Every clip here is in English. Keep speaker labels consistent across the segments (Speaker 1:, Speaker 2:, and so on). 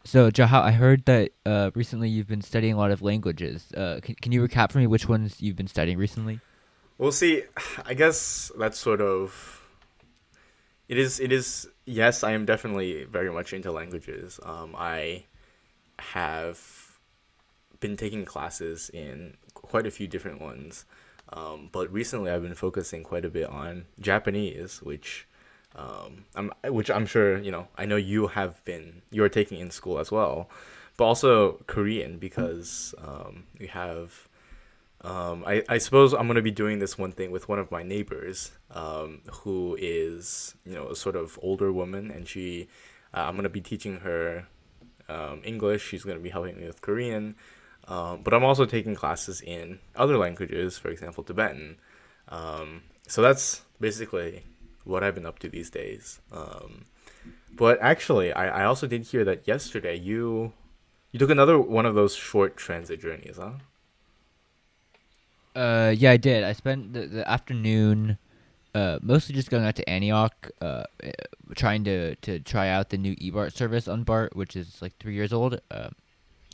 Speaker 1: So, Jahal, I heard that recently you've been studying a lot of languages. Can you recap for me which ones you've been studying recently?
Speaker 2: We'll see. I guess that's sort of it is. It is. Yes, I am definitely very much into languages. I have been taking classes in quite a few different ones, but recently I've been focusing quite a bit on Japanese, which I'm sure I know you're taking in school as well, but also Korean because we have I suppose I'm gonna be doing this one thing with one of my neighbors, who is a sort of older woman, and I'm gonna be teaching her English. She's gonna be helping me with Korean, but I'm also taking classes in other languages, for example, Tibetan. So that's basically what I've been up to these days. But actually, I also did hear that yesterday you took another one of those short transit journeys, huh?
Speaker 1: Yeah, I did. I spent the afternoon mostly just going out to Antioch, trying to try out the new eBart service on BART, which is like 3 years old. And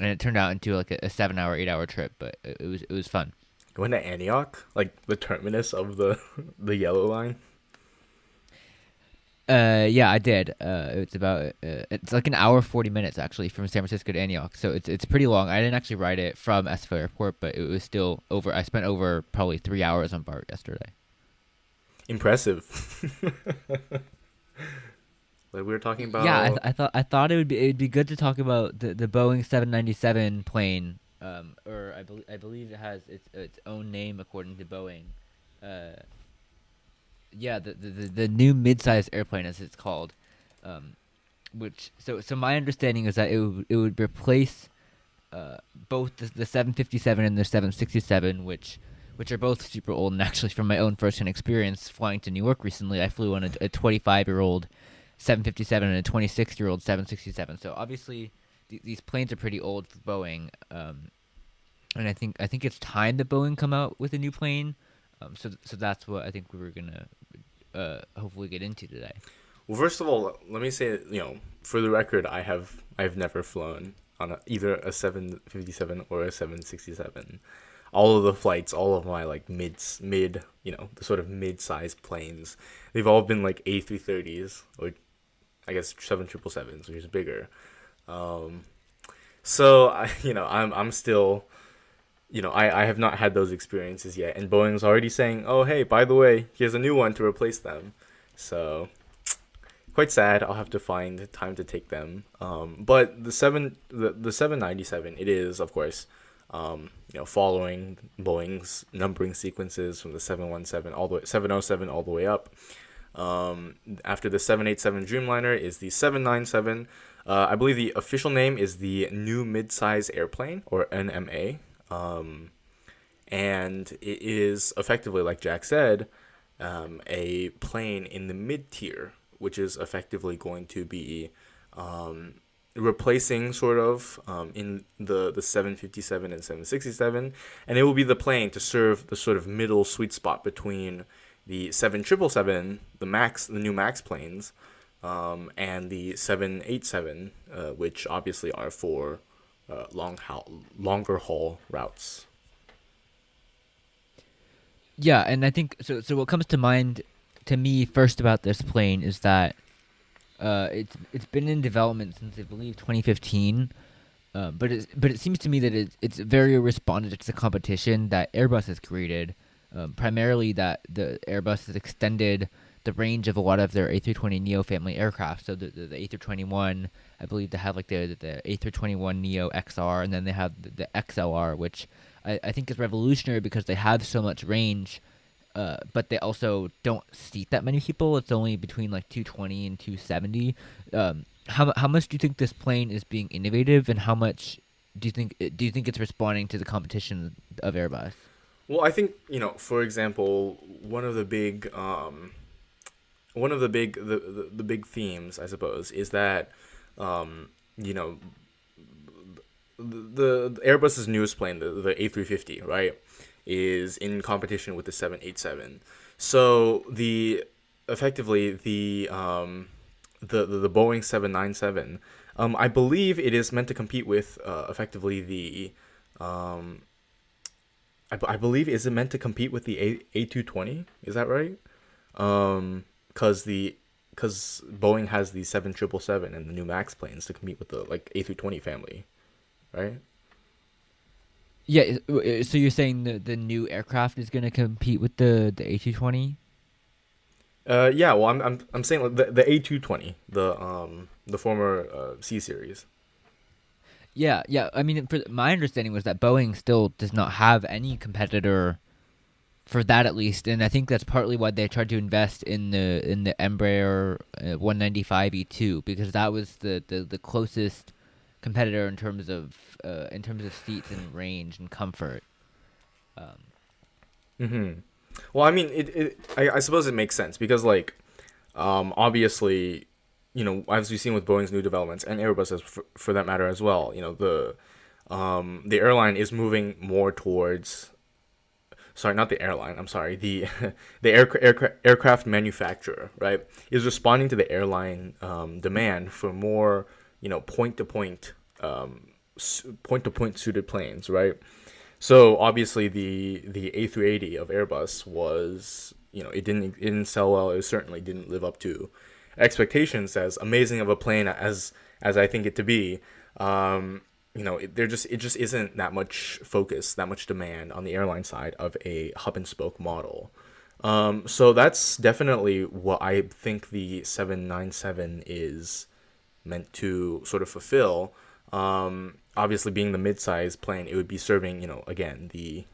Speaker 1: it turned out into like a 7 hour, 8 hour trip, but it was fun.
Speaker 2: You went to Antioch, like the terminus of the the yellow line.
Speaker 1: Yeah, I did. It's like an hour 40 minutes actually from San Francisco to Antioch, so it's pretty long. I didn't actually ride it from SFO Airport, but it was still over. I spent over probably 3 hours on BART yesterday.
Speaker 2: Impressive. Like we were talking
Speaker 1: Yeah,
Speaker 2: about.
Speaker 1: I thought it'd be good to talk about the Boeing 797 plane. Or I believe it has its own name according to Boeing. Uh, yeah, the new midsize airplane as it's called. Um, which so my understanding is that it would replace both the 757 and the 767, which are both super old. And actually, from my own firsthand experience flying to New York recently, I flew on a 25-year-old 757 and a 26-year-old 767. So obviously, these planes are pretty old for Boeing. And I think it's time that Boeing come out with a new plane. So that's what I think we were gonna hopefully get into today.
Speaker 2: Well, first of all, let me say, for the record, I've never flown on either a 757 or a 767. All of the flights, all of my like the sort of mid-sized planes, they've all been like A330s, or I guess 777s, which is bigger. Um, so I'm still, I have not had those experiences yet, and Boeing's already saying, oh hey, by the way, here's a new one to replace them. So quite sad. I'll have to find time to take them. But the 797, it is of course, following Boeing's numbering sequences from the 717 all the way 707 all the way up. After the 787 Dreamliner is the 797. I believe the official name is the New Midsize Airplane, or NMA. And it is effectively, like Jack said, a plane in the mid tier, which is effectively going to be um, replacing sort of in the 757 and 767, and it will be the plane to serve the sort of middle sweet spot between the 7777, the new Max planes, and the 787, which obviously are for longer haul routes.
Speaker 1: Yeah, and I think so. So what comes to mind to me first about this plane is that it's been in development since I believe 2015. But it seems to me that it's very responsive to the competition that Airbus has created. Primarily that the Airbus has extended the range of a lot of their A320neo family aircraft. So the A321, I believe they have like the A321neo XR, and then they have the XLR, which I think is revolutionary because they have so much range, but they also don't seat that many people. It's only between like 220 and 270. How much do you think this plane is being innovative, and how much do you think it's responding to the competition of Airbus?
Speaker 2: Well, I think for example, the big themes, I suppose, is that um, you know the Airbus's newest plane, the A350, right, is in competition with the 787. So the effectively the Boeing 797, I believe it is meant to compete with effectively the um, I believe is it meant to compete with the A220? Is that right? Because the because Boeing has the 777 and the new Max planes to compete with the like A320 family, right?
Speaker 1: Yeah, so you're saying the new aircraft is going to compete with the A220?
Speaker 2: Yeah. Well, I'm saying like the A220, the former C series.
Speaker 1: Yeah, yeah. I mean, my understanding was that Boeing still does not have any competitor for that at least, and I think that's partly why they tried to invest in the Embraer 195 E2 because that was the closest competitor in terms of seats and range and comfort. Um,
Speaker 2: Mm-hmm. Well, I mean, I suppose it makes sense because like obviously, as we've seen with Boeing's new developments and Airbus as for that matter as well, the airline is moving more towards sorry, not the airline. I'm sorry, the aircraft manufacturer, right, is responding to the airline demand for more, point to point, point to point suited planes, right? So obviously the A380 of Airbus was, it didn't sell well. It certainly didn't live up to expectations as amazing of a plane as I think it to be. It just isn't that much focus, that much demand on the airline side of a hub and spoke model. So that's definitely what I think the 797 is meant to sort of fulfill. Obviously, being the mid-size plane, it would be serving, again, the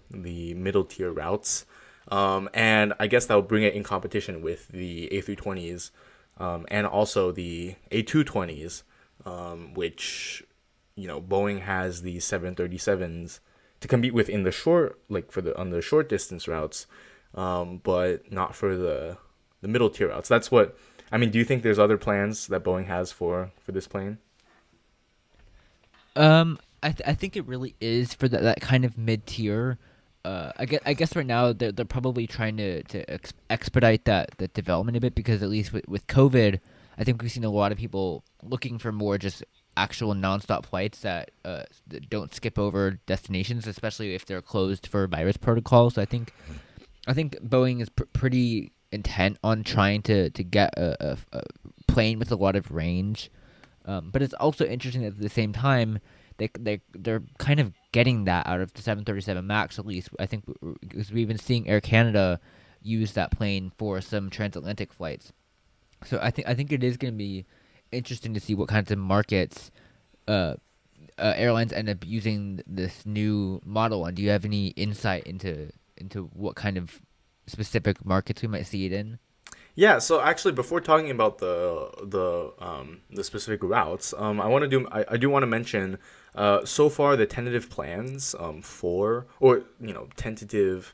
Speaker 2: middle tier routes, and I guess that would bring it in competition with the A320s, and also the A220s, which Boeing has the 737s to compete with in the short, like for the on the short distance routes, but not for the middle tier routes. That's what I mean. Do you think there's other plans that Boeing has for this plane?
Speaker 1: I think it really is for that kind of mid tier. I guess right now they're probably trying to expedite that development a bit because at least with COVID, I think we've seen a lot of people looking for more just actual nonstop flights that don't skip over destinations, especially if they're closed for virus protocols. So I think Boeing is pretty intent on trying to get a plane with a lot of range. But it's also interesting that at the same time they're kind of getting that out of the 737 Max at least. I think because we've been seeing Air Canada use that plane for some transatlantic flights. So I think it is going to be interesting to see what kinds of markets uh, airlines end up using this new model on. Do you have any insight into what kind of specific markets we might see it in?
Speaker 2: Yeah, so actually, before talking about the specific routes, I do want to mention so far the tentative plans for or tentative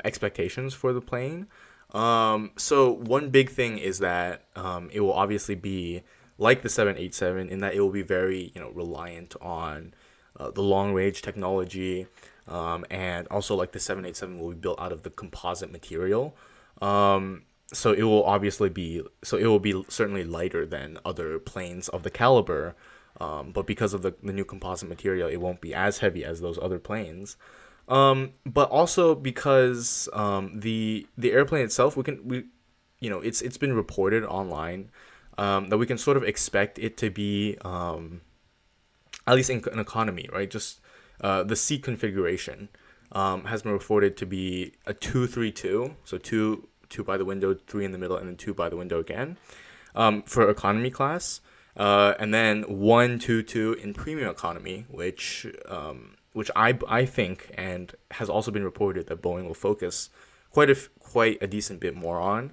Speaker 2: expectations for the plane. So one big thing is that it will obviously be like the 787 in that it will be very reliant on the long range technology, and also like the 787 will be built out of the composite material. So it will be certainly lighter than other planes of the caliber, but because of the new composite material, it won't be as heavy as those other planes. But also because the airplane itself, it's been reported online that we can sort of expect it to be at least in an economy, right? Just the seat configuration has been reported to be a 2-3-2, so two by the window, three in the middle, and then two by the window again, for economy class, and then 1-2-2 in premium economy, which I think and has also been reported that Boeing will focus quite a decent bit more on,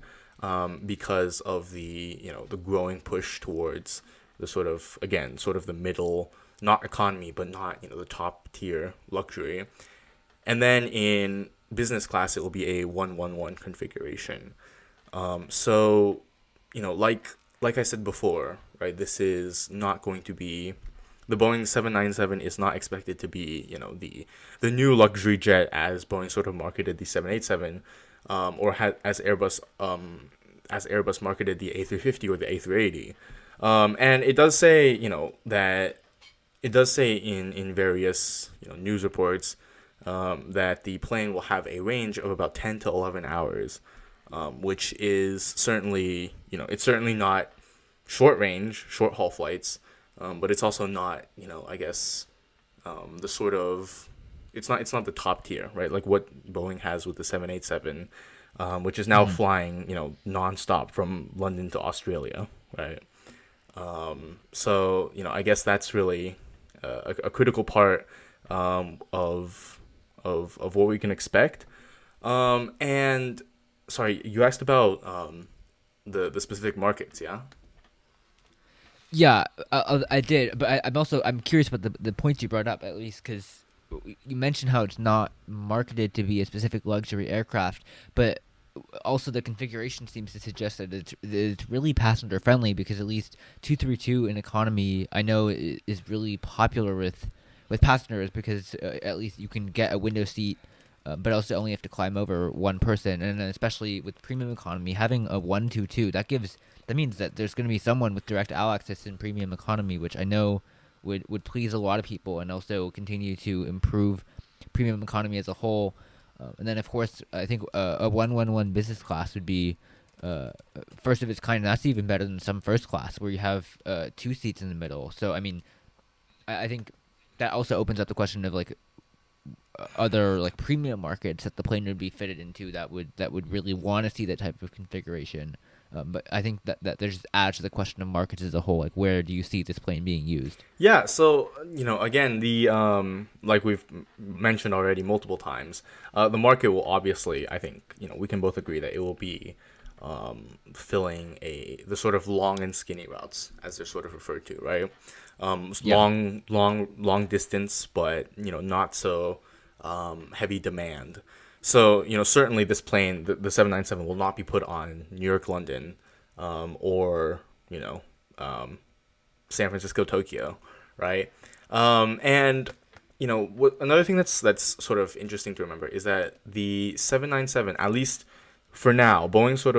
Speaker 2: because of the growing push towards the sort of the middle, not economy, but not the top tier luxury. And then in business class, it will be a 1-1-1 configuration. So, like I said before, right? This is not going to be the Boeing 797 is not expected to be the new luxury jet as Boeing sort of marketed the 787, or as Airbus marketed the A350 or the A380. And it does say, that it does say in various news reports that the plane will have a range of about 10 to 11 hours, which is certainly it's certainly not short haul flights, but it's also not I guess the sort of it's not the top tier, right? Like what Boeing has with the 787, which is now
Speaker 1: Hmm.
Speaker 2: flying nonstop from London to Australia, right? So I guess that's really a critical part of what we can expect. And sorry, you asked about the specific markets, yeah?
Speaker 1: Yeah, I did, but I'm curious about the points you brought up at least because you mentioned how it's not marketed to be a specific luxury aircraft, but also the configuration seems to suggest that it's really passenger friendly because at least 232 in economy I know is really popular with passengers because at least you can get a window seat. But also only have to climb over one person, and then especially with premium economy, having a 122 that means that there's going to be someone with direct aisle access in premium economy, which I know would please a lot of people, and also continue to improve premium economy as a whole. And then, of course, I think a 111 business class would be first of its kind. And that's even better than some first class where you have two seats in the middle. So, I mean, I think that also opens up the question of like other like premium markets that the plane would be fitted into that would really want to see that type of configuration. But I think that there's adds to the question of markets as a whole. Like, where do you see this plane being used?
Speaker 2: Yeah, so again, the like we've mentioned already multiple times, the market will obviously, I think, we can both agree that it will be filling the sort of long and skinny routes, as they're sort of referred to, right?
Speaker 1: Yeah.
Speaker 2: Long distance, but not so heavy demand. So certainly this plane, the 797, will not be put on New York, London, or um, San Francisco, Tokyo, right? And another thing that's sort of interesting to remember is that the 797, at least for now, Boeing sort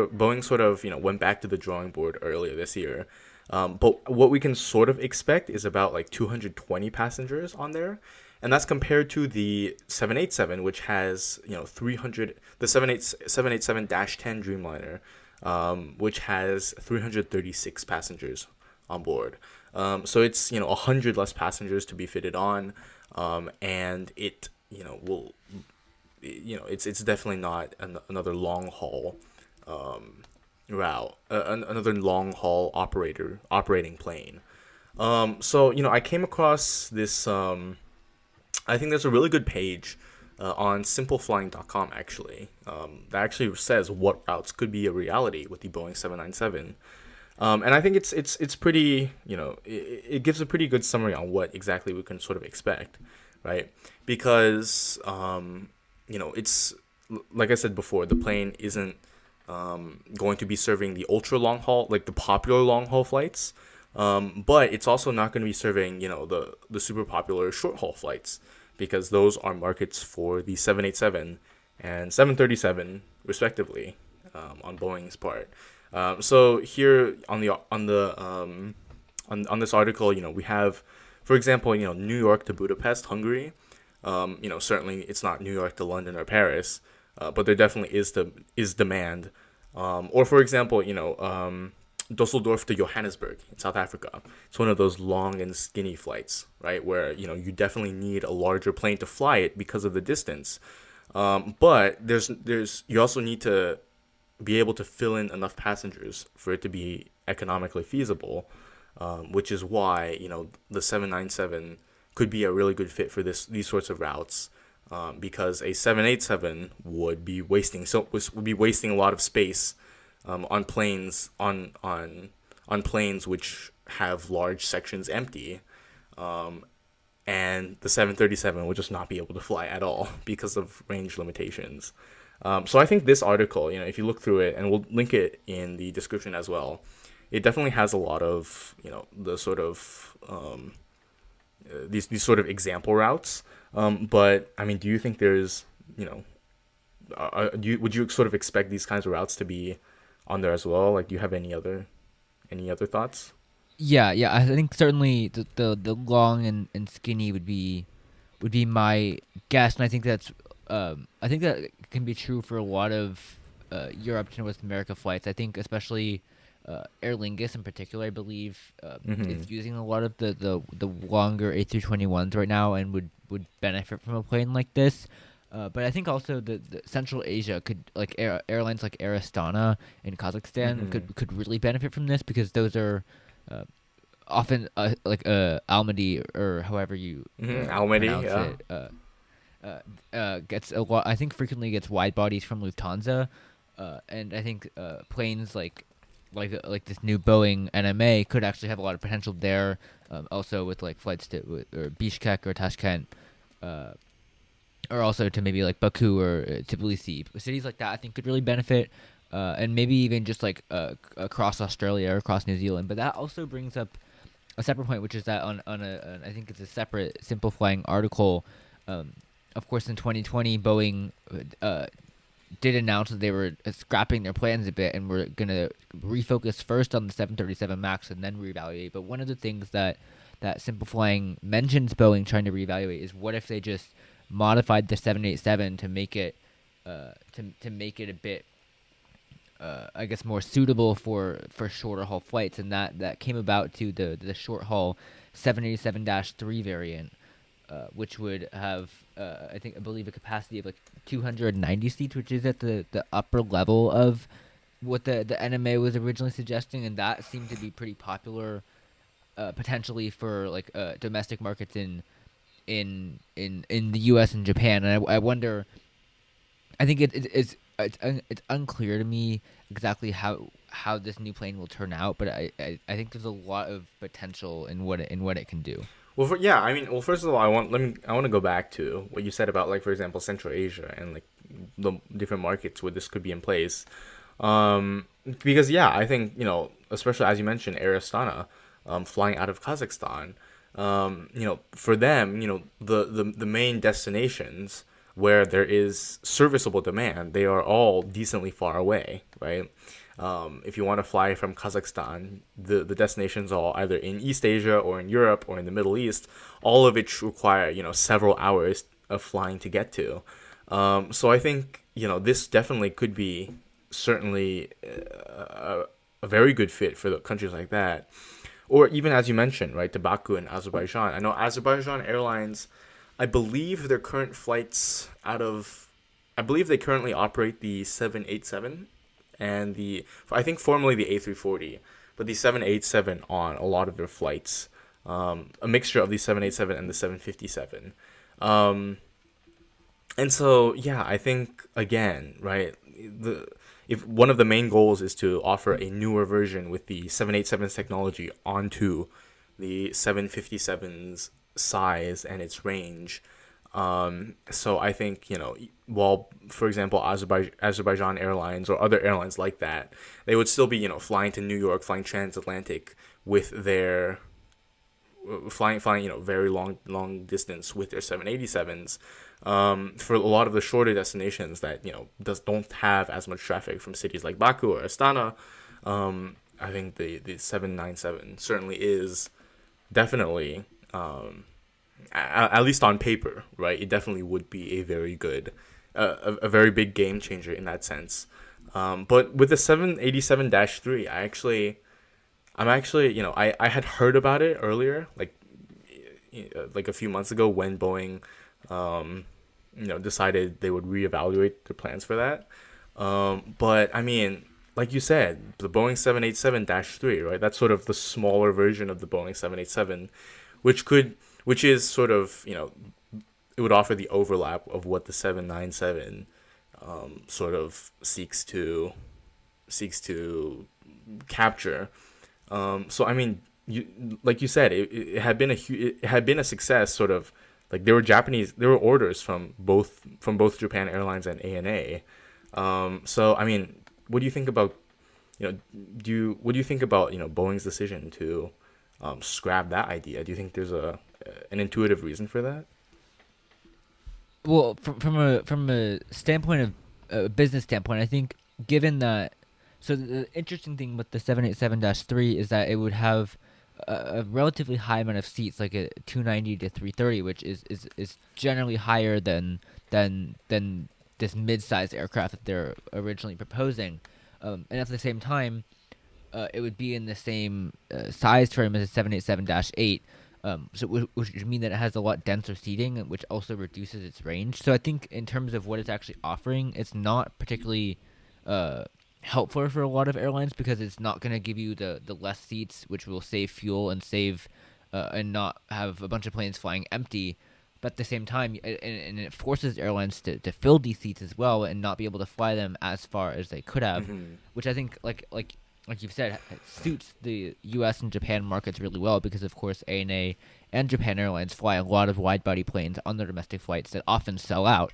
Speaker 2: of went back to the drawing board earlier this year. But what we can sort of expect is about like 220 passengers on there, and that's compared to the 787, which has 300. The 787-10 Dreamliner, which has 336 passengers on board. So it's 100 less passengers to be fitted on, and it will it's definitely not another long haul route, another long haul operating plane. So I came across this. I think there's a really good page on simpleflying.com actually, that actually says what routes could be a reality with the Boeing 797. And I think it's pretty, it gives a pretty good summary on what exactly we can sort of expect, right? Because it's like I said before, the plane isn't going to be serving the ultra long haul, like the popular long haul flights, but it's also not going to be serving the super popular short haul flights, because those are markets for the 787 and 737 respectively, on Boeing's part. So here on this article, we have, for example, New York to Budapest, Hungary. Certainly it's not New York to London or Paris, but there definitely is demand. Or for example, Dusseldorf to Johannesburg in South Africa. It's one of those long and skinny flights, right? Where you definitely need a larger plane to fly it because of the distance. But you also need to be able to fill in enough passengers for it to be economically feasible, which is why the 797 could be a really good fit for these sorts of routes, because a 787 would be wasting a lot of space on planes on planes which have large sections empty, and the 737 will just not be able to fly at all because of range limitations. So I think this article, if you look through it, and we'll link it in the description as well, it definitely has a lot of the sort of these sort of example routes. But I mean, do you think there's would you sort of expect these kinds of routes to be on there as well? Like, do you have any other thoughts?
Speaker 1: Yeah. I think certainly the long and skinny would be my guess, and I think that can be true for a lot of Europe to North America flights. I think especially Aer Lingus in particular, I believe,
Speaker 2: Mm-hmm.
Speaker 1: is using a lot of the longer A321s right now, and would benefit from a plane like this. But I think also the Central Asia could like airlines like Air Astana in Kazakhstan
Speaker 2: Mm-hmm.
Speaker 1: could really benefit from this because those are uh, often like Almaty or however you
Speaker 2: Mm-hmm. Almaty,
Speaker 1: pronounce
Speaker 2: yeah.
Speaker 1: it gets a lot. I think frequently gets wide bodies from Lufthansa, and I think planes like this new Boeing NMA could actually have a lot of potential there. Also with like flights to or Bishkek or Tashkent, uh, or also to maybe like Baku or Tbilisi, cities like that. I think could really benefit. And maybe even just like across Australia or across New Zealand, but that also brings up a separate point, which is that on I think it's a separate simplifying article. Um, of course, in 2020, Boeing did announce that they were scrapping their plans a bit and were gonna refocus first on the 737 Max and then reevaluate. But one of the things that simplifying mentions Boeing trying to reevaluate is what if they just modified the 787 to make it to make it a bit I guess more suitable for shorter haul flights, and that came about to the short haul 787-3 variant, which would have I believe a capacity of like 290 seats, which is at the upper level of what the NMA was originally suggesting, and that seemed to be pretty popular potentially for like domestic markets in the U.S. and Japan, and I wonder I think it's unclear to me exactly how this new plane will turn out, but I think there's a lot of potential in what it can do.
Speaker 2: Well, yeah, I mean, well, first of all, I want to go back to what you said about, like, for example, Central Asia and like the different markets where this could be in place. Because yeah, I think, especially as you mentioned, Air Astana, flying out of Kazakhstan, for them, the main destinations where there is serviceable demand, they are all decently far away, right? If you want to fly from Kazakhstan, the destinations are either in East Asia or in Europe or in the Middle East, all of which require, several hours of flying to get to. So I think, this definitely could be certainly a very good fit for the countries like that. Or even as you mentioned, right, to Baku and Azerbaijan. I know Azerbaijan Airlines, I believe their current flights I believe they currently operate the 787 and I think formerly the A340, but the 787 on a lot of their flights, a mixture of the 787 and the 757. Um, and so, yeah, I think again, right, the if one of the main goals is to offer a newer version with the 787's technology onto the 757's size and its range. So I think, while, for example, Azerbaijan Airlines or other airlines like that, they would still be, flying to New York, flying transatlantic with their flying very long distance with their 787s. For a lot of the shorter destinations that don't have as much traffic from cities like Baku or Astana, I think the 797 certainly is definitely, at least on paper, right? It definitely would be a very good, a very big game changer in that sense. But with the 787-3, I'm actually, I had heard about it earlier, like a few months ago when Boeing, decided they would reevaluate their plans for that. But I mean, like you said, the Boeing 787-3, right? That's sort of the smaller version of the Boeing 787, which is sort of, it would offer the overlap of what the 797 sort of seeks to capture. So I mean, like you said, it had been it had been a success. Sort of like there were orders from both Japan Airlines and ANA. So I mean, what do you think about what do you think about Boeing's decision to scrap that idea? Do you think there's an intuitive reason for that?
Speaker 1: Well, from a standpoint of a business standpoint, I think given that, so the interesting thing with the 787-3 is that it would have a relatively high amount of seats, like a 290 to 330, which is generally higher than this mid-sized aircraft that they're originally proposing. And at the same time, it would be in the same size frame as a 787-8, which would mean that it has a lot denser seating, which also reduces its range. So I think in terms of what it's actually offering, it's not particularly uh, helpful for a lot of airlines because it's not going to give you the less seats, which will save fuel and save and not have a bunch of planes flying empty. But at the same time, and it forces airlines to fill these seats as well and not be able to fly them as far as they could have,
Speaker 2: Hmm.
Speaker 1: which I think like you've said, suits the U.S. and Japan markets really well because, of course, ANA and Japan Airlines fly a lot of wide-body planes on their domestic flights that often sell out.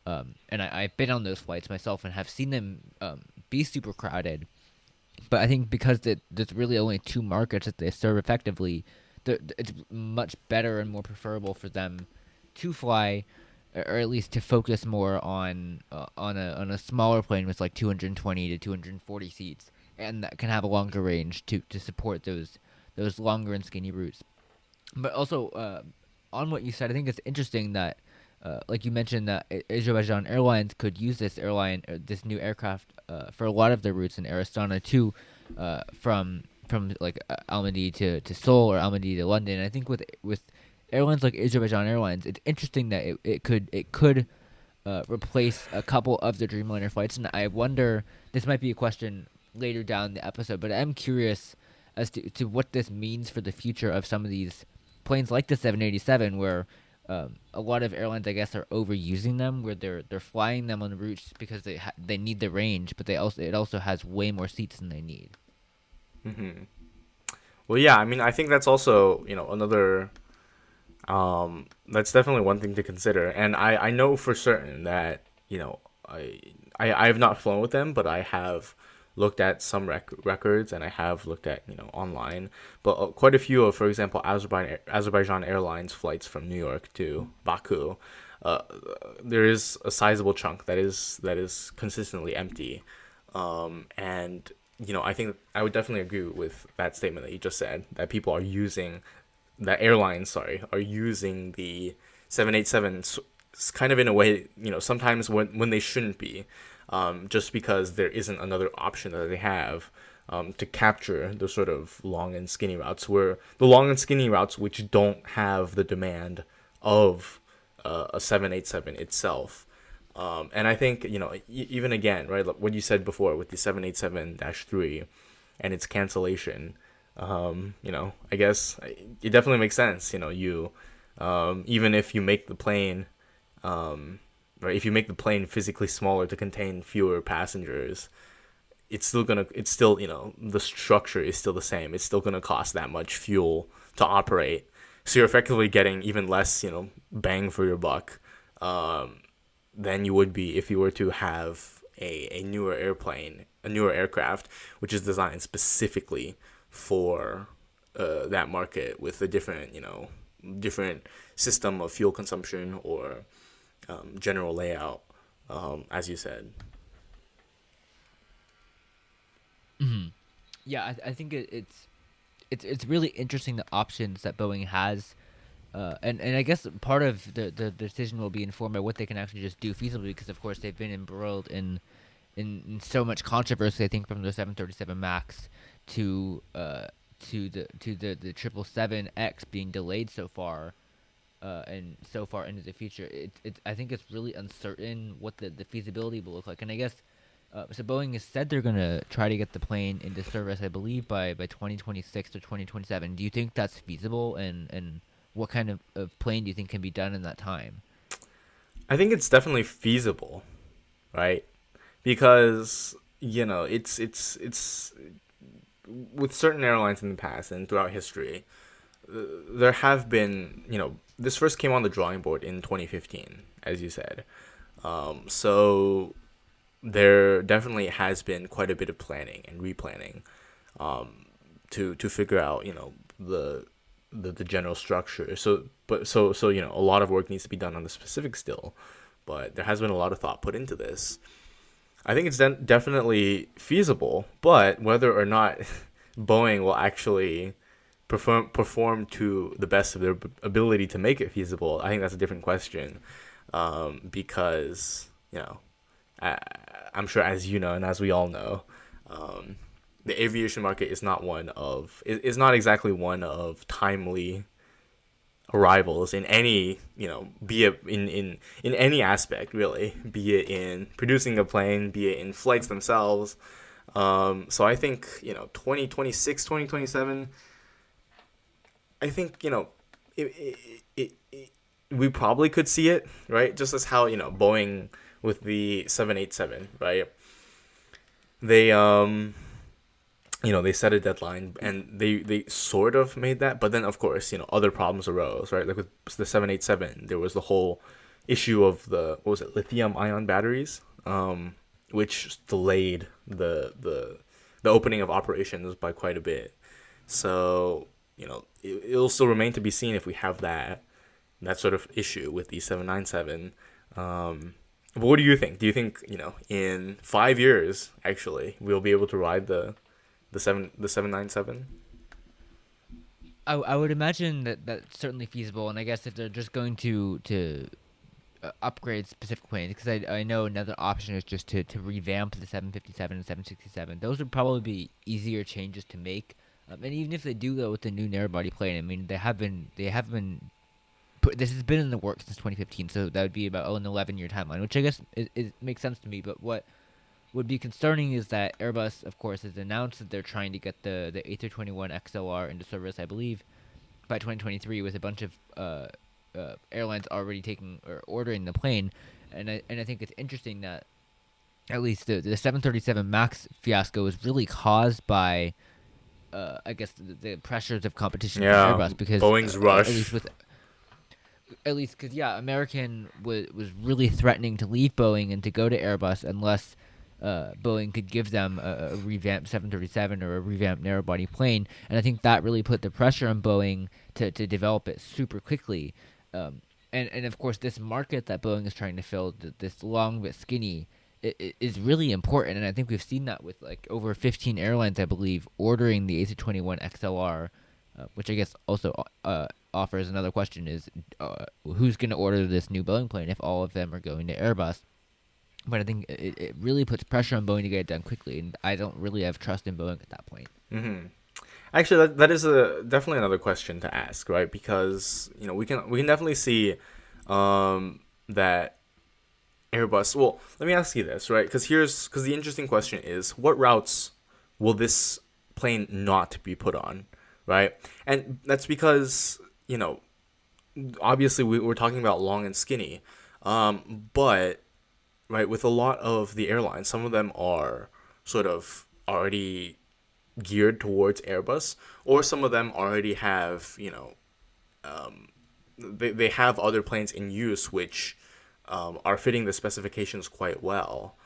Speaker 1: And I've been on those flights myself and have seen them be super crowded. But I think because there's really only two markets that they serve effectively, it's much better and more preferable for them to fly, or at least to focus more on a smaller plane with like 220 to 240 seats, and that can have a longer range to support those longer and skinny routes. But also, on what you said, I think it's interesting that, like you mentioned, that Azerbaijan Airlines could use this new aircraft, for a lot of their routes in Astana too, from like Almaty to Seoul or Almaty to London. I think with airlines like Azerbaijan Airlines, it's interesting that it could replace a couple of the Dreamliner flights, and I wonder, this might be a question later down the episode, but I'm curious as to what this means for the future of some of these planes like the 787, where a lot of airlines, I guess, are overusing them, where they're flying them on routes because they need the range, but it also has way more seats than they need.
Speaker 2: Hmm. Well, yeah, I mean, I think that's also, another, that's definitely one thing to consider. And I know for certain that, I have not flown with them, but I have looked at some records, and I have looked at, online. But quite a few of, for example, Azerbaijan Airlines flights from New York to Baku, uh, there is a sizable chunk that is consistently empty. And I think I would definitely agree with that statement that you just said, that airlines, sorry, are using the 787 kind of in a way, sometimes when they shouldn't be, just because there isn't another option that they have, to capture the sort of long and skinny routes, where the long and skinny routes which don't have the demand of a 787 itself. And I think, even again, right, like what you said before with the 787-3 and its cancellation, I guess it definitely makes sense. Even if you make the plane, right, if you make the plane physically smaller to contain fewer passengers, it's still, the structure is still the same. It's still gonna cost that much fuel to operate. So you're effectively getting even less, bang for your buck, than you would be if you were to have a newer aircraft, which is designed specifically for that market with a different system of fuel consumption or general layout, as you said.
Speaker 1: Yeah, I think it's really interesting the options that Boeing has. And I guess part of the decision will be informed by what they can actually just do feasibly, because of course they've been embroiled in so much controversy. I think from the 737 Max to the 777X being delayed so far, and so far into the future. I think it's really uncertain what the feasibility will look like. And I guess so Boeing has said they're gonna try to get the plane into service, I believe, by 2026 or 2027. Do you think that's feasible? And what kind of plane do you think can be done in that time?
Speaker 2: I think it's definitely feasible, right? Because it's with certain airlines in the past and throughout history, there have been, this first came on the drawing board in 2015, as you said. So there definitely has been quite a bit of planning and replanning, to figure out, the general structure. So a lot of work needs to be done on the specifics still, but there has been a lot of thought put into this. I think it's definitely feasible, but whether or not Boeing will actually perform to the best of their ability to make it feasible, I think that's a different question. Because I, I'm sure, as you know and as we all know, um, the aviation market is not exactly one of timely arrivals in any, be it in any aspect, really, be it in producing a plane, be it in flights themselves. So I think 2026, 2027, I think we probably could see it, right? Just as how Boeing with the 787, right? They they set a deadline and they sort of made that, but then of course other problems arose, right? Like with the 787, there was the whole issue of the, what was it, lithium ion batteries, which delayed the opening of operations by quite a bit. So it'll still remain to be seen if we have that sort of issue with the 797. But what do you think? Do you think in 5 years actually we'll be able to ride the 797?
Speaker 1: I would imagine that that's certainly feasible, and I guess if they're just going to upgrade specific planes, because I know another option is just to revamp the 757 and 767. Those would probably be easier changes to make. And even if they do go with the new narrow body plane, I mean they have been this has been in the works since 2015, so that would be about an 11-year timeline, which I guess makes sense to me. But what would be concerning is that Airbus, of course, has announced that they're trying to get the A321 XLR into service, I believe, by 2023, with a bunch of airlines already taking or ordering the plane. And I think it's interesting that at least the 737 Max fiasco was really caused by I guess the pressures of competition from
Speaker 2: Yeah,
Speaker 1: Airbus, because
Speaker 2: Boeing's rush.
Speaker 1: at least because yeah, American was really threatening to leave Boeing and to go to Airbus unless Boeing could give them a revamped 737 or a revamped narrow-body plane, and I think that really put the pressure on Boeing to develop it super quickly. And of course, this market that Boeing is trying to fill, this long but skinny, is really important, and I think we've seen that with like over 15 airlines, I believe, ordering the A321 XLR, which I guess also offers another question: is who's going to order this new Boeing plane if all of them are going to Airbus? But I think it really puts pressure on Boeing to get it done quickly, and I don't really have trust in Boeing at that point.
Speaker 2: Hmm. Actually, that is definitely another question to ask, right? Because we can definitely see that Airbus. Well, let me ask you this, right? Because the interesting question is, what routes will this plane not be put on, right? And that's because obviously we're talking about long and skinny, but right, with a lot of the airlines, some of them are sort of already geared towards Airbus, or some of them already have they have other planes in use which are fitting the specifications quite well.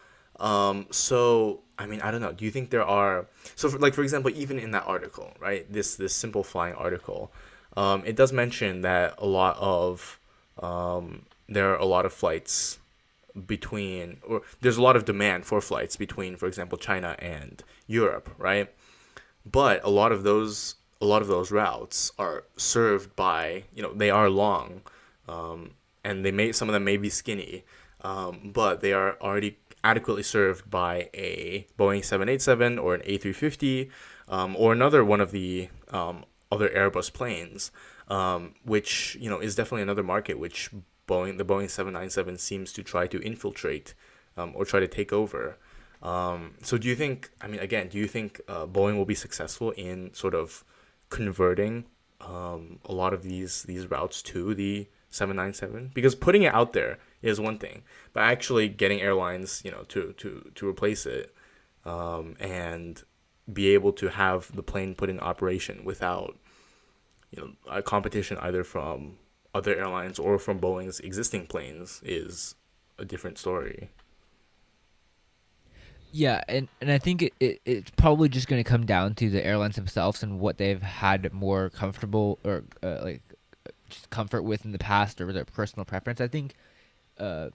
Speaker 2: So I mean, I don't know. Do you think there are, for example, even in that article, right? This simple flying article, it does mention that there are a lot of flights between, or there's a lot of demand for flights between, for example, China and Europe, right? But a lot of those routes are served by, they are long, and some of them may be skinny, but they are already adequately served by a Boeing 787 or an A350, or another one of the other Airbus planes, which is definitely another market which the Boeing 797 seems to try to infiltrate, or try to take over. So do you think? I mean, again, do you think Boeing will be successful in sort of converting a lot of these routes to the 797? Because putting it out there is one thing, but actually getting airlines, to replace it, and be able to have the plane put in operation without a competition either from other airlines or from Boeing's existing planes is a different story.
Speaker 1: Yeah, and I think it's probably just going to come down to the airlines themselves and what they've had more comfortable or just comfort with in the past, or their personal preference. I think, I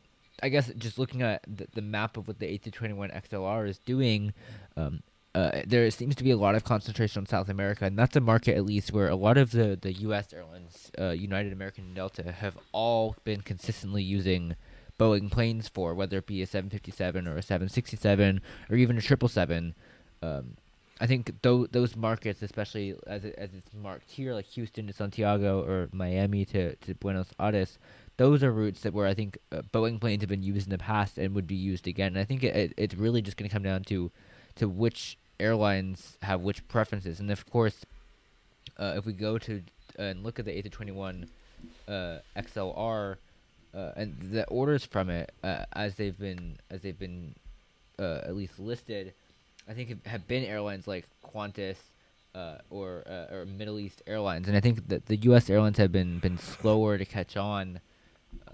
Speaker 1: guess just looking at the map of what the A321 XLR is doing, there seems to be a lot of concentration on South America, and that's a market at least where a lot of the U.S. airlines, United, American, and Delta, have all been consistently using Boeing planes for, whether it be a 757 or a 767 or even a 777. I think those markets, especially as it's marked here, like Houston to Santiago or Miami to Buenos Aires, those are routes that where I think Boeing planes have been used in the past and would be used again. And I think it's really just going to come down to which airlines have which preferences. And of course, if we go to and look at the A321 XLR and the orders from it as they've been at least listed, I think have been airlines like Qantas or Middle East Airlines, and I think that the U.S. airlines have been slower to catch on.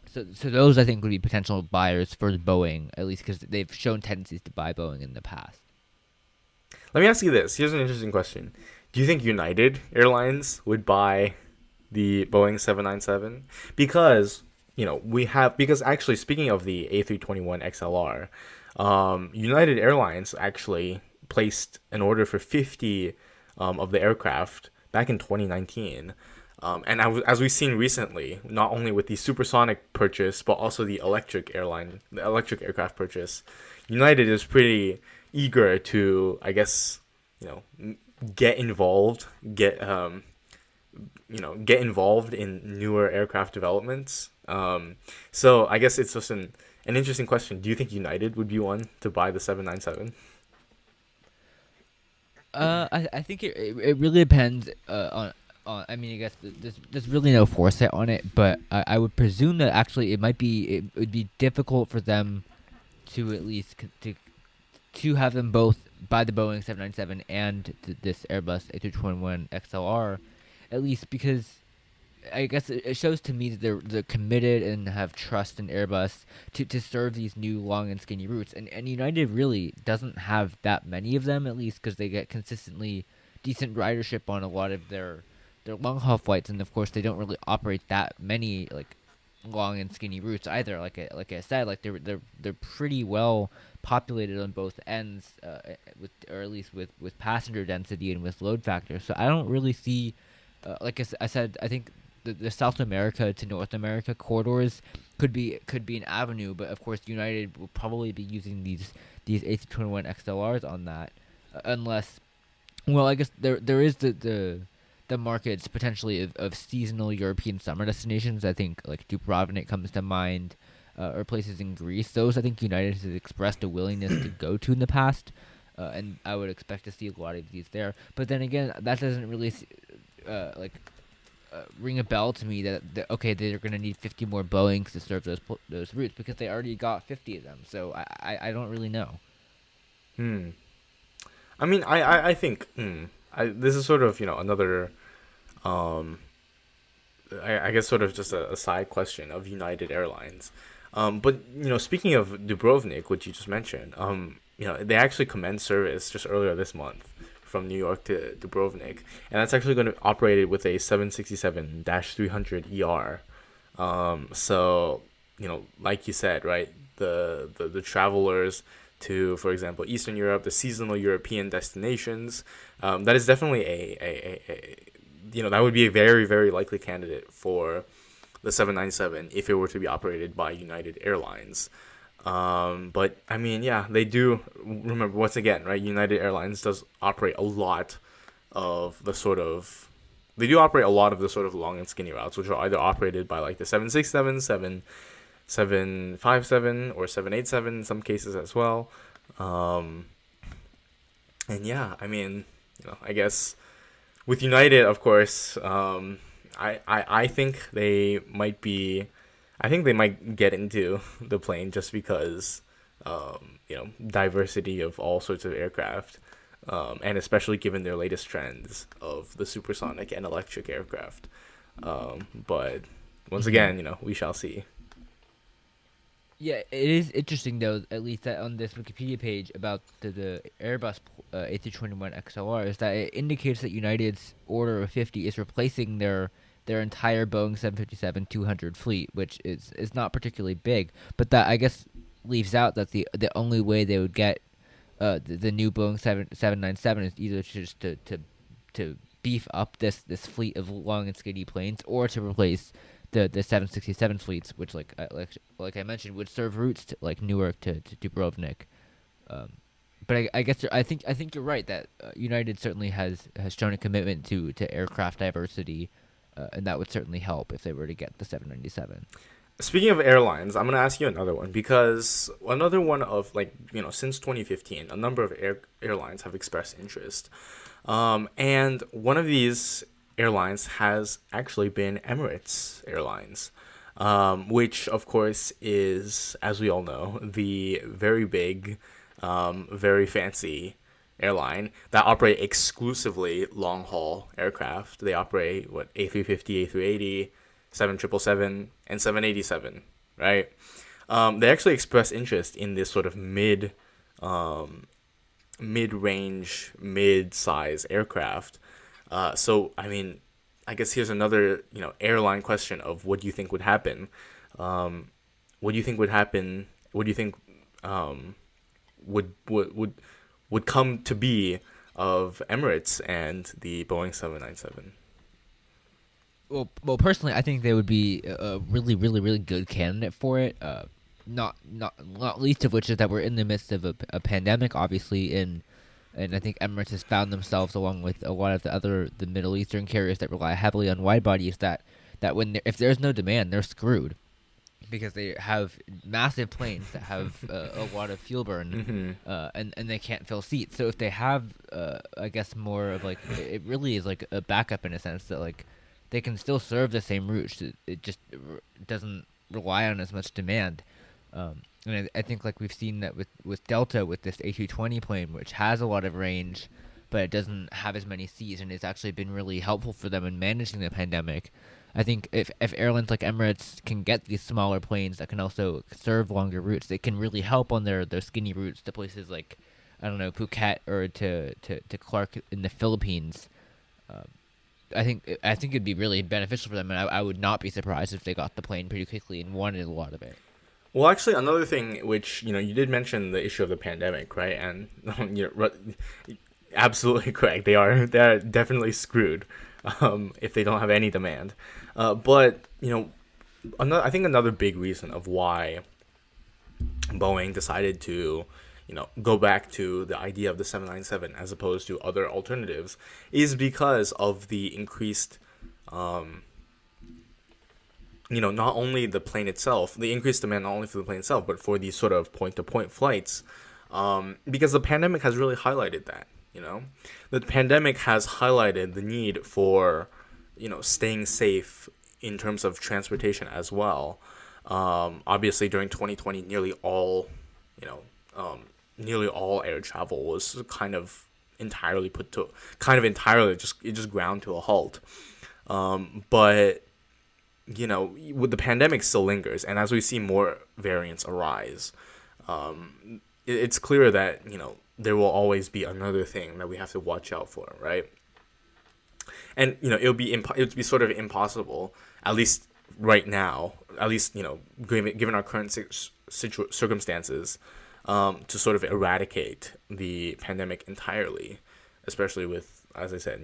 Speaker 1: So those I think would be potential buyers for Boeing, at least because they've shown tendencies to buy Boeing in the past.
Speaker 2: Let me ask you this. Here's an interesting question. Do you think United Airlines would buy the Boeing 797? Because, because actually, speaking of the A321 XLR, United Airlines actually placed an order for 50 of the aircraft back in 2019. And as we've seen recently, not only with the supersonic purchase, but also the electric aircraft purchase, United is pretty eager to, I guess, get involved, get involved in newer aircraft developments. So I guess it's just an interesting question. Do you think United would be one to buy the 797?
Speaker 1: I think it really depends on. I mean, I guess there's really no foresight on it, but I would presume that actually it would be difficult for them to at least to have them both buy the Boeing 797 and this Airbus A321 XLR, at least because I guess it shows to me that they're committed and have trust in Airbus to serve these new long and skinny routes, and United really doesn't have that many of them, at least because they get consistently decent ridership on a lot of their long haul flights, and of course they don't really operate that many like long and skinny routes either. Like I said, like they're pretty well populated on both ends, or at least with passenger density and with load factor. So I don't really see, like I said, I think the South America to North America corridors could be an avenue, but of course United will probably be using these A321 XLRs on that, unless, well, I guess there is the markets potentially of seasonal European summer destinations. I think like Dubrovnik comes to mind, or places in Greece. Those I think United has expressed a willingness to go to in the past, and I would expect to see a lot of these there. But then again, that doesn't really ring a bell to me that okay, they're going to need 50 more Boeings to serve those routes because they already got 50 of them. So I don't really know.
Speaker 2: I mean, I think this is sort of another I guess sort of just a side question of United Airlines. But speaking of Dubrovnik, which you just mentioned, they actually commenced service just earlier this month from New York to Dubrovnik, and that's actually going to operate it with a 767-300ER. So like you said, right, the travelers to, for example, Eastern Europe, the seasonal European destinations, that is definitely a that would be a very, very likely candidate for the 797 if it were to be operated by United Airlines. But I mean, yeah, they do. Remember, once again, right? United Airlines does operate a lot of the sort of. They do operate a lot of the sort of long and skinny routes, which are either operated by like the 767, 757, or 787 in some cases as well. And yeah, I mean, I guess with United, of course, I think they might be. I think they might get into the plane just because, diversity of all sorts of aircraft, and especially given their latest trends of the supersonic and electric aircraft. But once again, we shall see.
Speaker 1: Yeah, it is interesting though, at least that on this Wikipedia page about the Airbus A321 XLR, is that it indicates that United's order of 50 is replacing their entire Boeing 757-200 fleet, which is not particularly big, but that I guess leaves out that the only way they would get the new Boeing 797 is either just to beef up this fleet of long and skinny planes, or to replace the 767 fleets, which like I mentioned would serve routes to like Newark to Dubrovnik. Um, but I guess I think you're right that United certainly has shown a commitment to aircraft diversity, and that would certainly help if they were to get the 797.
Speaker 2: Speaking of airlines, I'm gonna ask you another one, because another one of, like, since 2015, a number of airlines have expressed interest, and one of these airlines has actually been Emirates Airlines, which of course is, as we all know, the very big, very fancy airline that operate exclusively long haul aircraft. They operate what, A350, A380, 777, and 787, right? They actually expressed interest in this sort of mid-range, mid-size aircraft. So I mean, I guess here's another airline question of what do you think would happen? What do you think would happen? What do you think would come to be of Emirates and the Boeing 797?
Speaker 1: Well, personally, I think they would be a really, really, really good candidate for it. Not least of which is that we're in the midst of a pandemic, obviously, and I think Emirates has found themselves, along with a lot of the Middle Eastern carriers that rely heavily on wide bodies, that if there's no demand, they're screwed, because they have massive planes that have a lot of fuel burn, and they can't fill seats. So if they have, I guess, more of like, it really is like a backup in a sense that like they can still serve the same routes. It just doesn't rely on as much demand. And I think like we've seen that with Delta, with this A220 plane, which has a lot of range, but it doesn't have as many seats, and it's actually been really helpful for them in managing the pandemic. I think if airlines like Emirates can get these smaller planes that can also serve longer routes, they can really help on their skinny routes to places like, I don't know, Phuket, or to Clark in the Philippines. I think it'd be really beneficial for them, and I would not be surprised if they got the plane pretty quickly and wanted a lot of it.
Speaker 2: Well, actually, another thing which you did mention the issue of the pandemic, right? And you're absolutely correct. They're definitely screwed if they don't have any demand. But I think another big reason of why Boeing decided to go back to the idea of the 797 as opposed to other alternatives is because of the increased, not only the plane itself, the increased demand not only for the plane itself, but for these sort of point-to-point flights, because the pandemic has really highlighted that. The pandemic has highlighted the need for, staying safe in terms of transportation as well. Obviously, during 2020, nearly all air travel was kind of entirely just ground to a halt. But with the pandemic still lingers, and as we see more variants arise, it's clear that there will always be another thing that we have to watch out for, right? And it would be sort of impossible, at least right now, given our current circumstances, to sort of eradicate the pandemic entirely, especially with, as I said,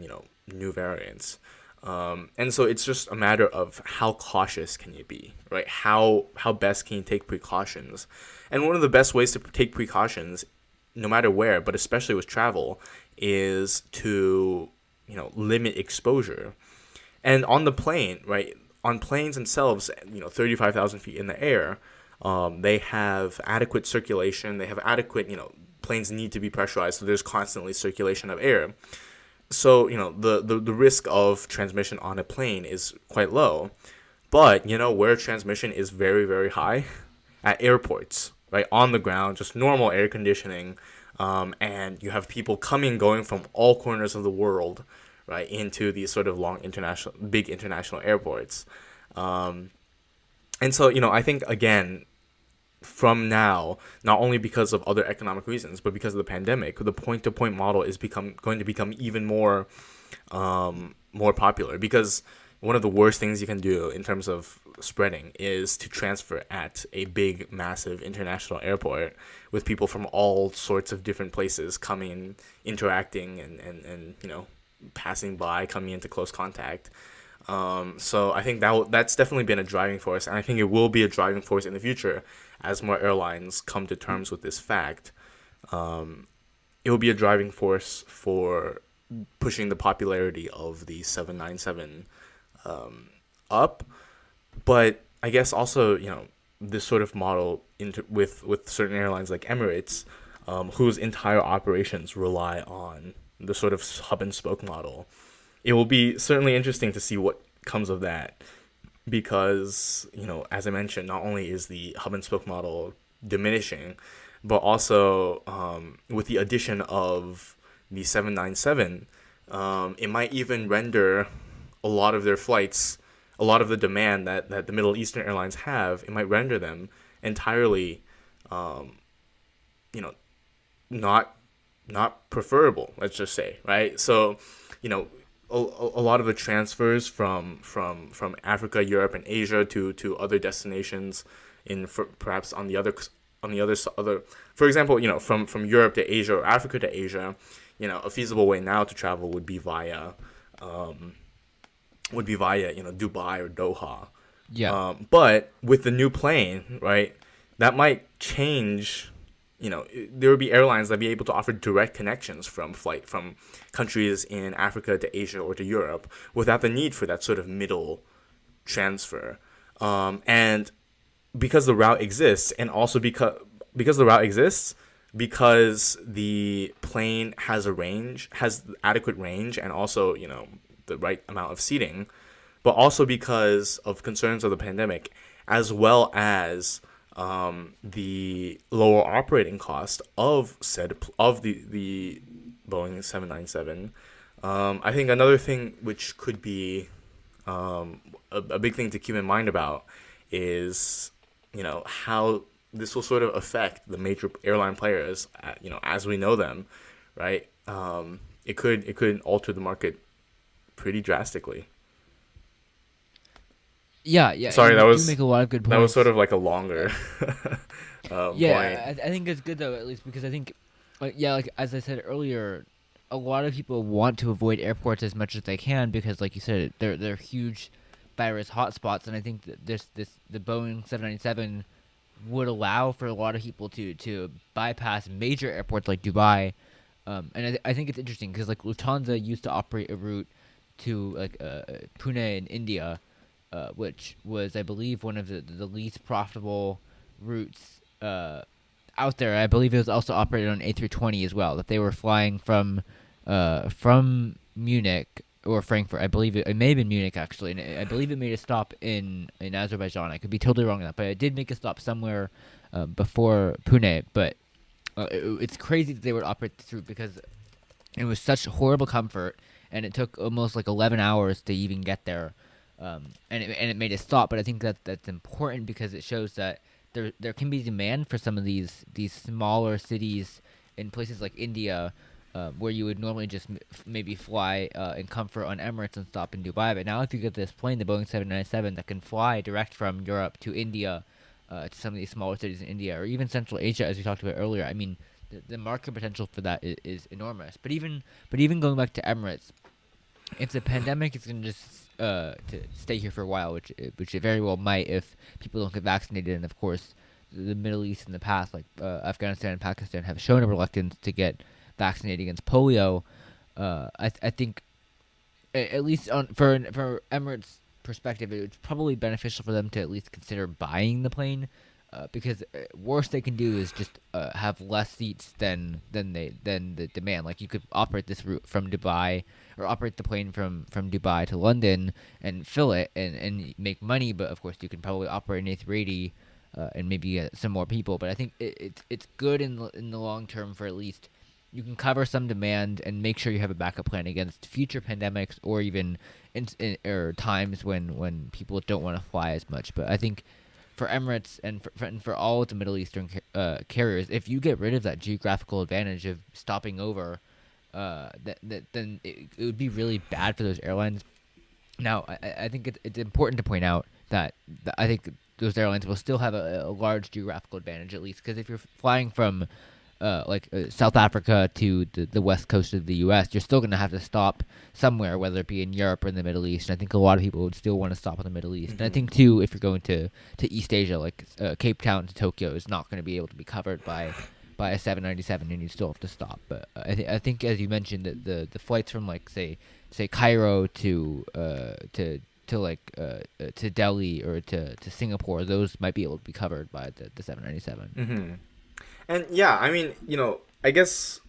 Speaker 2: new variants. And so it's just a matter of how cautious can you be, right? How best can you take precautions? And one of the best ways to take precautions, no matter where, but especially with travel, is to limit exposure. And on the plane, right? On planes themselves, 35,000 feet in the air, they have adequate circulation. They have adequate, planes need to be pressurized, so there's constantly circulation of air. So, the risk of transmission on a plane is quite low. But, where transmission is very, very high? At airports, right? On the ground, just normal air conditioning. And you have people coming and going from all corners of the world, right, into these sort of big international airports. And so, I think, again, from now, not only because of other economic reasons, but because of the pandemic, the point-to-point model is going to become even more popular. Because one of the worst things you can do in terms of spreading is to transfer at a big, massive international airport with people from all sorts of different places coming, interacting, and passing by, coming into close contact. So I think that's definitely been a driving force, and I think it will be a driving force in the future as more airlines come to terms with this fact. It will be a driving force for pushing the popularity of the 797 up. But I guess also, this sort of model with certain airlines like Emirates, whose entire operations rely on the sort of hub and spoke model. It will be certainly interesting to see what comes of that, because, as I mentioned, not only is the hub and spoke model diminishing, but also with the addition of the 797, it might even render a lot of their flights, a lot of the demand that the Middle Eastern airlines have, it might render them entirely, not preferable. Let's just say, right? So, a lot of the transfers from Africa, Europe, and Asia to other destinations perhaps on the other, for example, from Europe to Asia or Africa to Asia, a feasible way now to travel would be via Dubai or Doha.
Speaker 1: Yeah.
Speaker 2: But with the new plane, right, that might change. There would be airlines that be able to offer direct connections from countries in Africa to Asia or to Europe without the need for that sort of middle transfer. And because the route exists, and also because the plane has adequate range, and also the right amount of seating, but also because of concerns of the pandemic, as well as the lower operating cost of the Boeing 797. I think another thing which could be a big thing to keep in mind about is how this will sort of affect the major airline players, as we know them, right? It could alter the market pretty drastically.
Speaker 1: Yeah.
Speaker 2: Sorry,
Speaker 1: you do make a lot of good points.
Speaker 2: that was sort of like a longer
Speaker 1: Yeah,
Speaker 2: point.
Speaker 1: I think it's good though, at least because I think, like as I said earlier, a lot of people want to avoid airports as much as they can because, like you said, they're huge virus hotspots, and I think that the Boeing 797 would allow for a lot of people to bypass major airports like Dubai, and I think it's interesting because like Lufthansa used to operate a route to like Pune in India, which was, I believe, one of the least profitable routes out there. I believe it was also operated on A320 as well. That they were flying from Munich or Frankfurt. I believe it may have been Munich actually, and I believe it made a stop in Azerbaijan. I could be totally wrong on that, but it did make a stop somewhere before Pune. But it's crazy that they would operate this route because it was such horrible comfort, and it took almost like 11 hours to even get there. And it made a stop, but I think that's important because it shows that there can be demand for some of these smaller cities in places like India, where you would normally just maybe fly in comfort on Emirates and stop in Dubai. But now if you get this plane, the Boeing 797, that can fly direct from Europe to India, to some of these smaller cities in India or even Central Asia, as we talked about earlier, I mean, the market potential for that is enormous. But even going back to Emirates, if the pandemic is going to just to stay here for a while, which it very well might if people don't get vaccinated, and of course the Middle East in the past, like Afghanistan and Pakistan, have shown a reluctance to get vaccinated against polio. I think at least for Emirates' perspective, it's probably beneficial for them to at least consider buying the plane, because worst they can do is just have less seats than the demand. Like you could operate this route from Dubai, or operate the plane from Dubai to London and fill it and make money. But of course you can probably operate an A380 and maybe get some more people. But I think it's good in the long term for at least you can cover some demand and make sure you have a backup plan against future pandemics or even or times when people don't want to fly as much. But I think for Emirates and for all of the Middle Eastern carriers, if you get rid of that geographical advantage of stopping over, then it would be really bad for those airlines. Now, I think it's important to point out, I think those airlines will still have a large geographical advantage, at least because if you're flying from South Africa to the west coast of the U.S., you're still going to have to stop somewhere, whether it be in Europe or in the Middle East. And I think a lot of people would still want to stop in the Middle East. And I think too, if you're going to East Asia, like Cape Town to Tokyo, is not going to be able to be covered by a 797, and you still have to stop. But I think, as you mentioned, that the flights from like say Cairo to Delhi or to Singapore, those might be able to be covered by the 797.
Speaker 2: Mm-hmm. And yeah, I mean, I guess,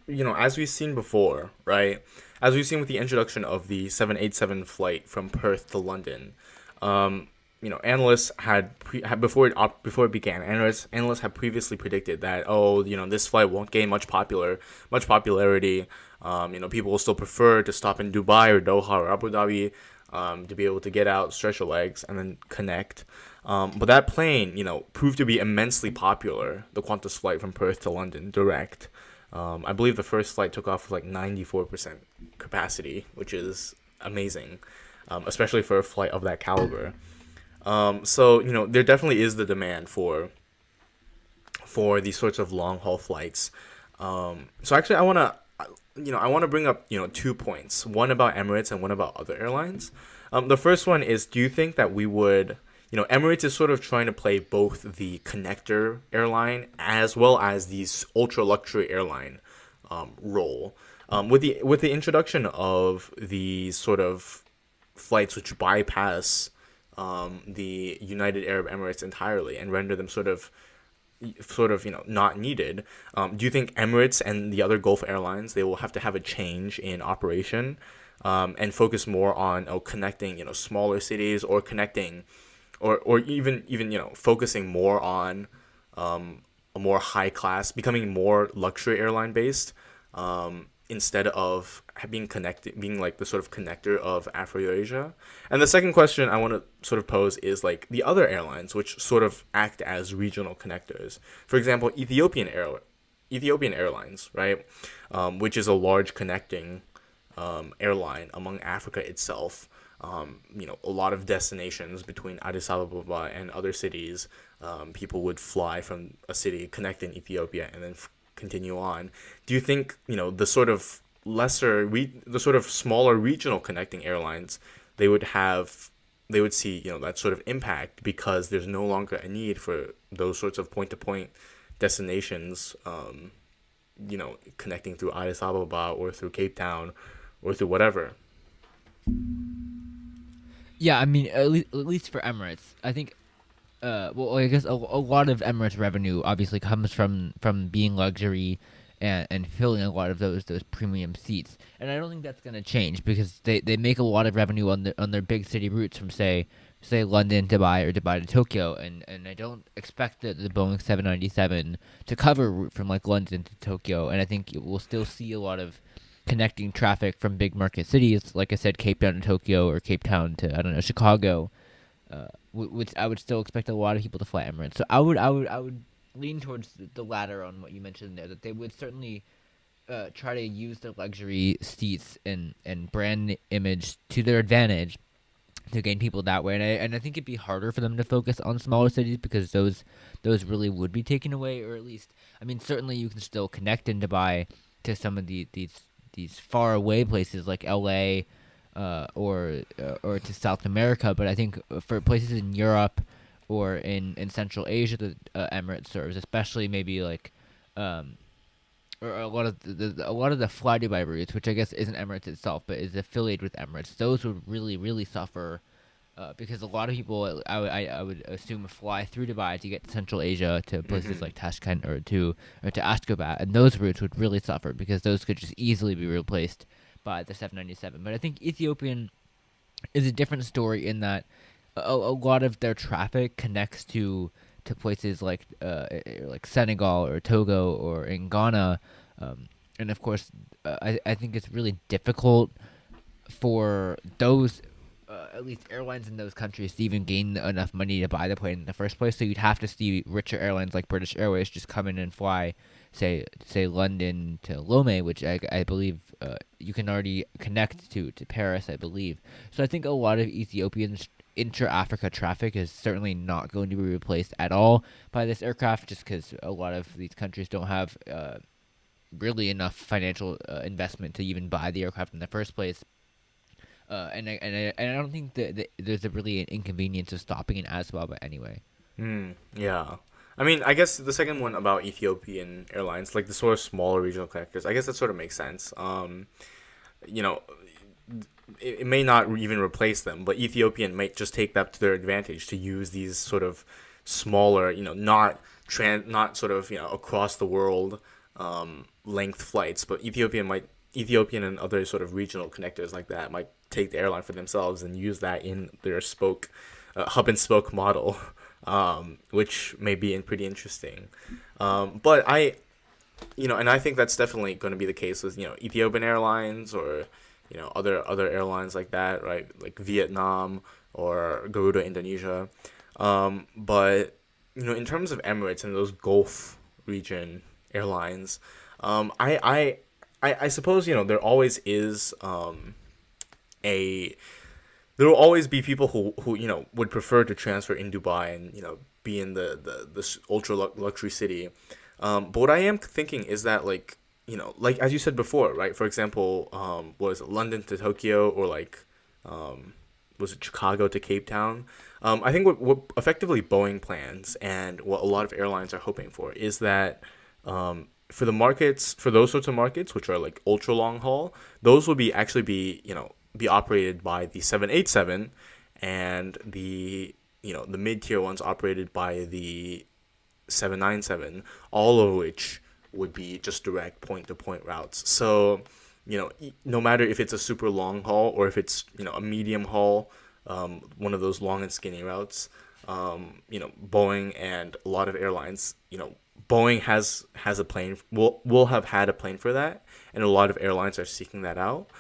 Speaker 2: as we've seen before, right? As we've seen with the introduction of the 787 flight from Perth to London, analysts before it began, analysts had previously predicted that, this flight won't gain much popularity. People will still prefer to stop in Dubai or Doha or Abu Dhabi, to be able to get out, stretch your legs, and then connect. But that plane, proved to be immensely popular. The Qantas flight from Perth to London direct. I believe the first flight took off with like 94% capacity, which is amazing, especially for a flight of that caliber. So there definitely is the demand for these sorts of long haul flights. So actually, I want to bring up 2 points. One about Emirates and one about other airlines. The first one is, do you think that we would, Emirates is sort of trying to play both the connector airline as well as the ultra luxury airline role. With the introduction of the sort of flights which bypass the United Arab Emirates entirely and render them sort of not needed. Do you think Emirates and the other Gulf airlines, they will have to have a change in operation and focus more on connecting smaller cities, or connecting or even focusing more on a more high class, becoming more luxury airline based, instead of being like the sort of connector of Afro-Eurasia? And the second question I want to sort of pose is like the other airlines which sort of act as regional connectors. For example, Ethiopian Airlines, right, which is a large connecting airline among Africa itself. A lot of destinations between Addis Ababa and other cities. People would fly from a city, connect in Ethiopia, and then continue on. Do you think the sort of smaller regional connecting airlines, they would see that sort of impact because there's no longer a need for those sorts of point to point destinations, connecting through Addis Ababa or through Cape Town or through whatever?
Speaker 1: Yeah, I mean, at least for Emirates, I think. I guess a lot of Emirates revenue obviously comes from being luxury and filling a lot of those premium seats, and I don't think that's gonna change because they make a lot of revenue on their big city routes from say London, Dubai, or Dubai to Tokyo, and I don't expect the Boeing 797 to cover a route from like London to Tokyo, and I think we'll still see a lot of connecting traffic from big market cities, like I said, Cape Town to Tokyo or Cape Town to, I don't know, Chicago. Which I would still expect a lot of people to fly Emirates. So I would lean towards the latter on what you mentioned there, that they would certainly try to use their luxury seats and brand image to their advantage to gain people that way. And I think it'd be harder for them to focus on smaller cities because those really would be taken away, or at least, I mean, certainly you can still connect in Dubai to some of these far away places like LA. Or to South America, but I think for places in Europe or in Central Asia that Emirates serves, especially maybe like, or a lot of the Fly Dubai routes, which I guess isn't Emirates itself, but is affiliated with Emirates. Those would really suffer because a lot of people, I would assume, fly through Dubai to get to Central Asia to places like Tashkent or to Ashgabat, and those routes would really suffer because those could just easily be replaced by the 797. But I think Ethiopian is a different story in that a lot of their traffic connects to places like Senegal or Togo or in Ghana, and of course I think it's really difficult for those at least airlines in those countries to even gain enough money to buy the plane in the first place. So you'd have to see richer airlines like British Airways just come in and fly say London to Lomé, which I believe you can already connect to Paris, I believe. So I think a lot of Ethiopian intra-Africa traffic is certainly not going to be replaced at all by this aircraft, just because a lot of these countries don't have really enough financial investment to even buy the aircraft in the first place. And I don't think that there's a really an inconvenience of stopping it as well. But anyway,
Speaker 2: Yeah. I mean, I guess the second one about Ethiopian Airlines, like the sort of smaller regional connectors, I guess that sort of makes sense. You know, it may not even replace them, but Ethiopian might just take that to their advantage to use these sort of smaller, not sort of across the world length flights, but Ethiopian and other sort of regional connectors like that might take the airline for themselves and use that in their hub and spoke model, which may be pretty interesting. But and I think that's definitely going to be the case with Ethiopian Airlines or other airlines like that, right? Like Vietnam or Garuda Indonesia. But in terms of Emirates and those Gulf region airlines, I suppose there always is a there will always be people who would prefer to transfer in Dubai and be in this ultra luxury city. But what I am thinking is that like as you said before, right? For example, was it London to Tokyo or was it Chicago to Cape Town? I think what effectively Boeing plans and what a lot of airlines are hoping for is that for those sorts of markets, which are like ultra long haul, those will be operated by the 787, and the mid tier ones operated by the 797, all of which would be just direct point to point routes. So, no matter if it's a super long haul or if it's a medium haul, one of those long and skinny routes, Boeing and a lot of airlines, Boeing has a plane, will have had a plane for that, and a lot of airlines are seeking that out.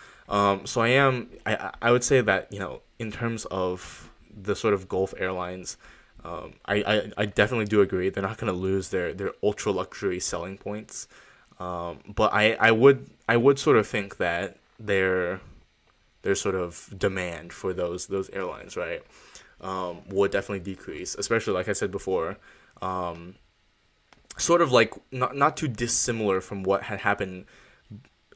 Speaker 2: So I would say that in terms of the sort of Gulf airlines, I definitely do agree they're not going to lose their ultra luxury selling points, but I would sort of think that their sort of demand for those airlines, right, would definitely decrease, especially like I said before, sort of like not too dissimilar from what had happened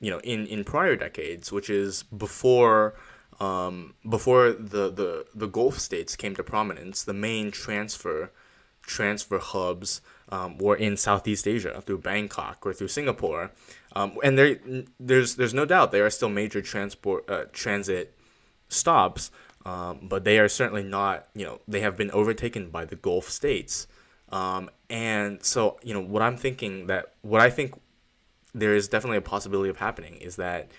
Speaker 2: in prior decades, which is before the Gulf states came to prominence. The main transfer hubs were in Southeast Asia through Bangkok or through Singapore, and there's no doubt they are still major transit stops, but they are certainly not. They have been overtaken by the Gulf states, and so what I think there is definitely a possibility of happening is that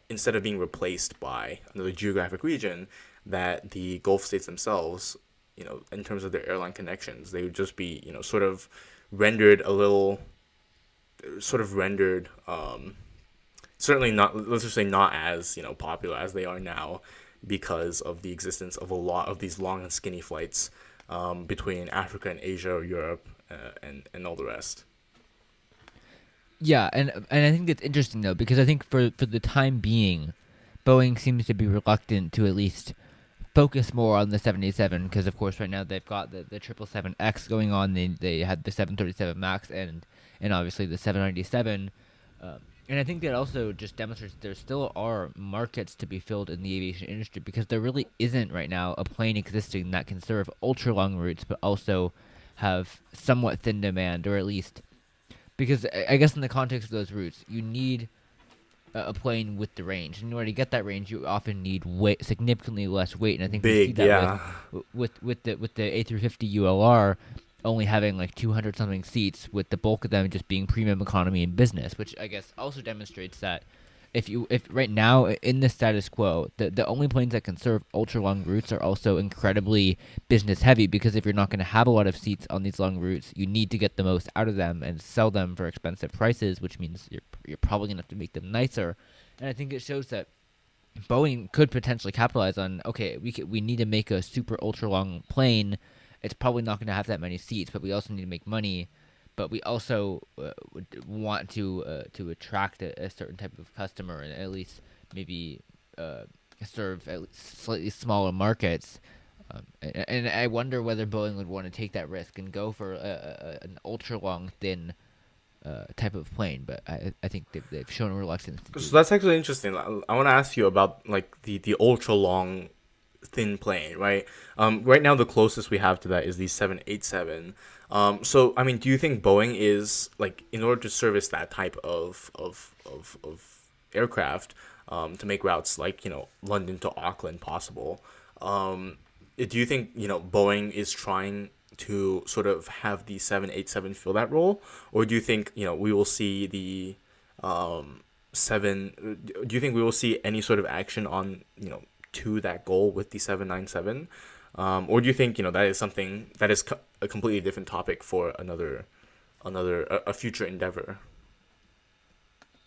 Speaker 2: instead of being replaced by another geographic region, that the Gulf states themselves, in terms of their airline connections, they would just be sort of rendered certainly not, let's just say, not as popular as they are now, because of the existence of a lot of these long and skinny flights between Africa and Asia or Europe, and all the rest.
Speaker 1: yeah, and I think it's interesting though, because I think for the time being, Boeing seems to be reluctant to at least focus more on the 787, because of course right now they've got the 777X going on. They had the 737 Max and obviously the 797. And I think that also just demonstrates there still are markets to be filled in the aviation industry, because there really isn't right now a plane existing that can serve ultra long routes but also have somewhat thin demand, or at least, because I guess in the context of those routes you need a plane with the range. In order to get that range, you often need significantly less weight, and I think we see
Speaker 2: Big,
Speaker 1: that
Speaker 2: yeah.
Speaker 1: with the A350 ULR only having like 200 something seats, with the bulk of them just being premium economy and business, which I guess also demonstrates that if right now in the status quo, the only planes that can serve ultra long routes are also incredibly business heavy, because if you're not going to have a lot of seats on these long routes, you need to get the most out of them and sell them for expensive prices, which means you're probably going to have to make them nicer. And I think it shows that Boeing could potentially capitalize on, okay, we need to make a super ultra long plane. It's probably not going to have that many seats, but we also need to make money. But we also would want to attract a certain type of customer, and at least maybe serve at least slightly smaller markets. And I wonder whether Boeing would want to take that risk and go for an ultra long, thin type of plane. But I think they've shown reluctance to do
Speaker 2: So
Speaker 1: that.
Speaker 2: that's actually interesting. I want to ask you about like the ultra long thin plane, right? Right now the closest we have to that is the 787. So I mean, do you think Boeing is like in order to service that type of aircraft, to make routes like London to Auckland possible? Do you think Boeing is trying to sort of have the 787 fill that role, or do you think we will see the seven? Do you think we will see any sort of action on to that goal with the 797, or do you think that is something that is a completely different topic for a future endeavor?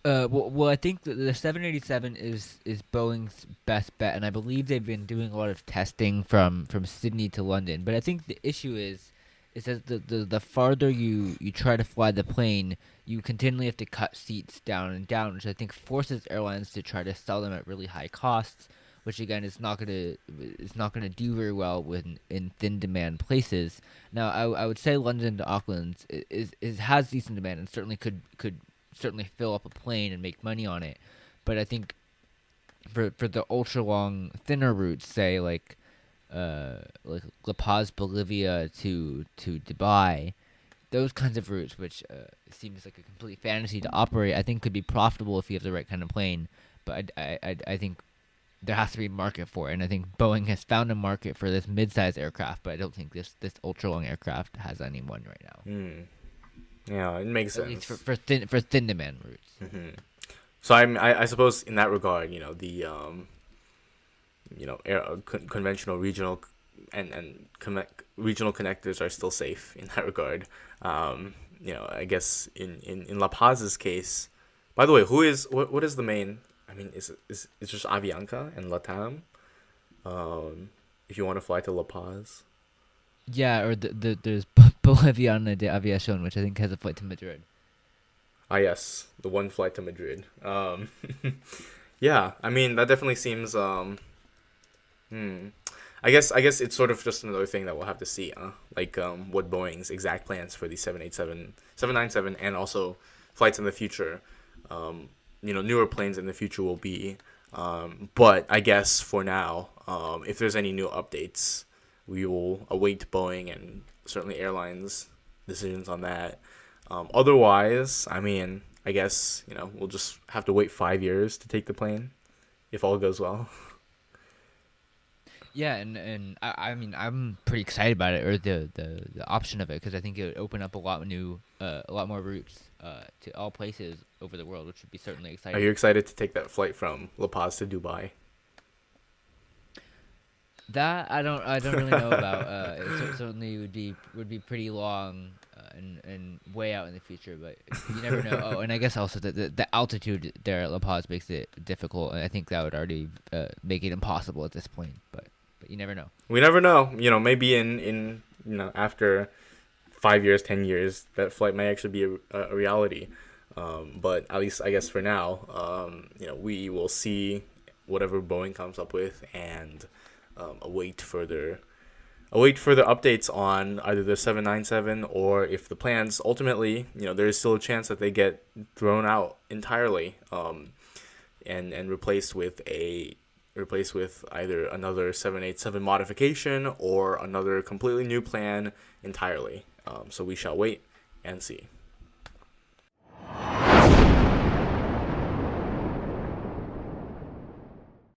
Speaker 1: Well, I think the 787 is Boeing's best bet, and I believe they've been doing a lot of testing from Sydney to London. But I think the issue is that the farther you try to fly the plane, you continually have to cut seats down and down, which I think forces airlines to try to sell them at really high costs, which again is not gonna do very well when in thin demand places. Now, I would say London to Auckland is has decent demand and certainly could certainly fill up a plane and make money on it. But I think for the ultra long thinner routes, say like La Paz, Bolivia to Dubai, those kinds of routes, which seems like a complete fantasy to operate, I think could be profitable if you have the right kind of plane. But I think there has to be a market for it, and I think Boeing has found a market for this mid-sized aircraft, but I don't think this ultra long aircraft has anyone right now.
Speaker 2: Yeah, it makes
Speaker 1: At least
Speaker 2: sense.
Speaker 1: for thin demand routes.
Speaker 2: So I suppose in that regard, the conventional regional regional connectors are still safe in that regard. I guess in La Paz's case, by the way, what is the main? I mean, it's just Avianca and Latam. If you want to fly to La Paz.
Speaker 1: Yeah, or there's Boliviana de Aviación, which I think has a flight to Madrid.
Speaker 2: Ah, yes, the one flight to Madrid. Yeah, I mean that definitely seems. I guess it's sort of just another thing that we'll have to see, like what Boeing's exact plans for the 787, 797, and also flights in the future. Newer planes in the future will be. But I guess for now, if there's any new updates, we will await Boeing and certainly airlines' decisions on that. Otherwise, I mean, I guess we'll just have to wait 5 years to take the plane, if all goes well.
Speaker 1: Yeah, and I mean I'm pretty excited about it, or the option of it, because I think it would open up a lot more routes to all places over the world, which would be certainly
Speaker 2: Are you
Speaker 1: exciting.
Speaker 2: excited to take that flight from La Paz to Dubai?
Speaker 1: That I don't really know about. Certainly would be pretty long and way out in the future, but you never know. Oh, and I guess also the altitude there at La Paz makes it difficult, and I think that would already make it impossible at this point. But you never know.
Speaker 2: We never know. Maybe in after 5 years, 10 years, that flight might actually be a reality. But at least I guess for now, we will see whatever Boeing comes up with and await further updates on either the 797, or if the plans ultimately, there is still a chance that they get thrown out entirely, and replaced with either another 787 modification or another completely new plan entirely. So we shall wait and see.